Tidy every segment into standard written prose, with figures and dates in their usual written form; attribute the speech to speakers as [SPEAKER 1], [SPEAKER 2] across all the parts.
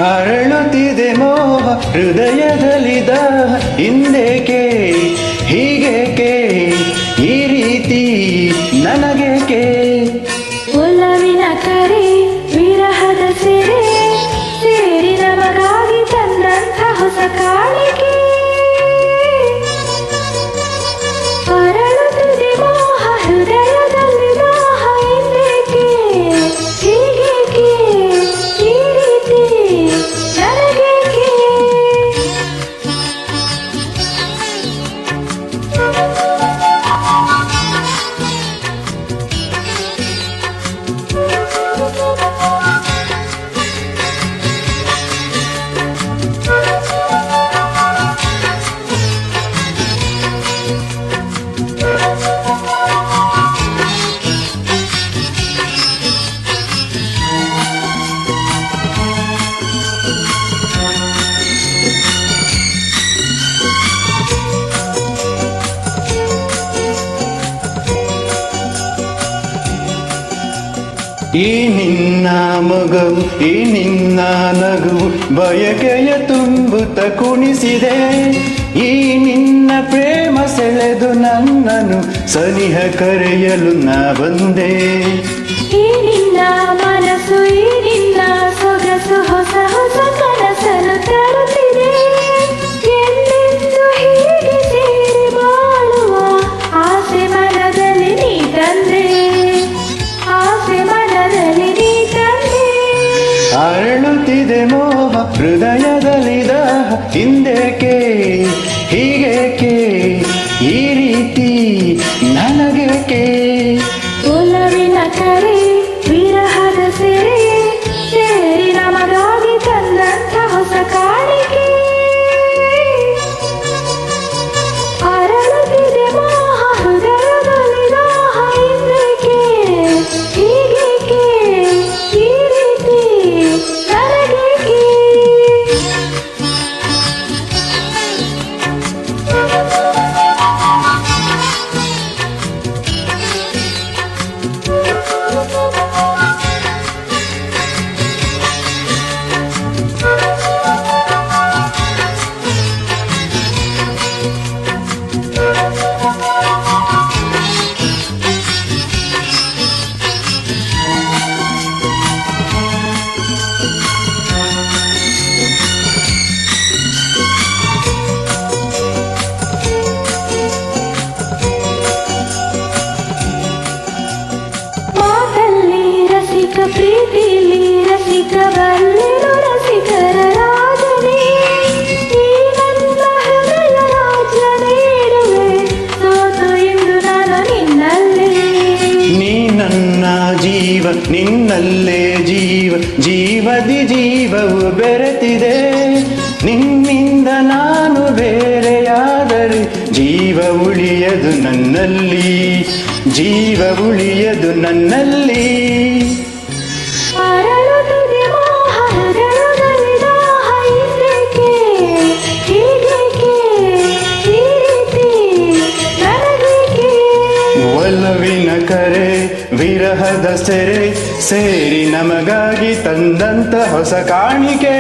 [SPEAKER 1] ಅರಳುತ್ತಿದೆ ಮೋಹ ಹೃದಯದಲ್ಲಿ ದಾಹ ಹಿಂದೇಕೆ ಹೀಗೇಕೆ ಈ ರೀತಿ ನನಗೇಕೆ
[SPEAKER 2] ಒಲವಿನ ಕರೆ ವಿರಹದ ಸೆರೆ ಸೇರಿ ನಮಗಾಗಿ ತಂದಂಥ ಹೊಸ ಕಾಣಿಕೆ ಅರಳುತ್ತಿದೆ ಮೋಹ ಹೃದಯದಲ್ಲಿ ದಾಹ ಹಿಂದೇಕೆ ಹೀಗೇಕೆ ಈ ರೀತಿ ನನಗೇಕೆ
[SPEAKER 1] ಈ ನಿನ್ನ ಮಗವು ಈ ನಿನ್ನ ನಗುವು ಬಯಕೆಯ ತುಂಬುತ್ತ ಕುಣಿಸಿದೆ ಈ ನಿನ್ನ ಪ್ರೇಮ ಸೆಳೆದು ನನ್ನನ್ನು ಸನಿಹ ಕರೆಯಲು ನಾ ಬಂದೆ
[SPEAKER 2] ಈ ನಿನ್ನ ಮನಸ್ಸು ಈ ನಿನ್ನ ಸೊಗಸು ಹೊಸ ಹೊಸ ಕನಸನ್ನು ತರುತ್ತಿದೆ ಎಂದೆಂದು ಹೀಗೆ ಸೇರಿ ಬಾಳುವ ಆಸೆ ಮನದಲ್ಲಿ ನೀ ತಂದೆ ಆಸೆ ಮನದಲ್ಲಿ ನೀ ತಂದೆ
[SPEAKER 1] ಅರಳುತ್ತಿದೆ ಮೋಹ ಹೃದಯದಲ್ಲಿ ದಾಹ ಹಿಂದೇಕೆ ಹೀಗೇಕೆ ಈ ರೀತಿ ನನಗೇಕೆ
[SPEAKER 2] ಒಲವಿನ ಕರೆ ವಿರಹದ ಸೆರೆ ಸೇರಿ ನಮಗಾಗಿ ತಂದಂಥ ಹೊಸ ಕಾಣಿಕೆ ಅರಳುತ್ತಿದೆ ಮೋಹ ಹೃದಯದಲ್ಲಿ ದಾಹ ಹಿಂದೇಕೆ ಹೀಗೇಕೆ ಈ ರೀತಿ ನನಗೇಕೆ ಮಾತಲ್ಲಿ ರಸಿಕ ಪ್ರೀತಿಲಿ ರಸಿಕ ಬಲ್ಲೆನು ರಸಿಕರ ರಾಜನೇ ಈ ನನ್ನ ಹೃದಯ ರಾಜ್ಯ ನೀಡುವೆ ಸೋತು ಇಂದು ನಾನು ನಿನ್ನಲ್ಲಿ
[SPEAKER 1] ನೀ ನನ್ನ ಜೀವ ನಿನ್ನಲ್ಲೇ ಜೀವ ಜೀವದಿ ಜೀವವು ಬೆರೆತಿದೆ ನಿನ್ನಿಂದ ನಾನು ಬೇರೆಯಾದರೆ ಜೀವ ಉಳಿಯದು ನನ್ನಲ್ಲಿ ಜೀವ ಉಳಿಯದು ನನ್ನಲ್ಲಿ
[SPEAKER 2] ಅರಳುತ್ತಿದೆ ಮೋಹ ಹೃದಯದಲ್ಲಿ ದಾಹ ಹಿಂದೇಕೆ ಹೀಗೇಕೆ ಈ ರೀತಿ ನನಗೇಕೆ
[SPEAKER 1] ಒಲವಿನ ಕರೆ ವಿರಹದ ಸೆರೆ ಸೇರಿ ನಮಗಾಗಿ ತಂದಂತ ಹೊಸ ಕಾಣಿಕೆ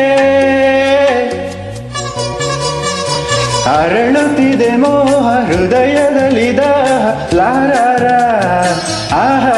[SPEAKER 1] ಅರಳುತ್ತಿದೆ ಮೋಹ ಹೃದಯದಲ್ಲಿ ದಾಹ ಲಾರಾರ ಆಹಾ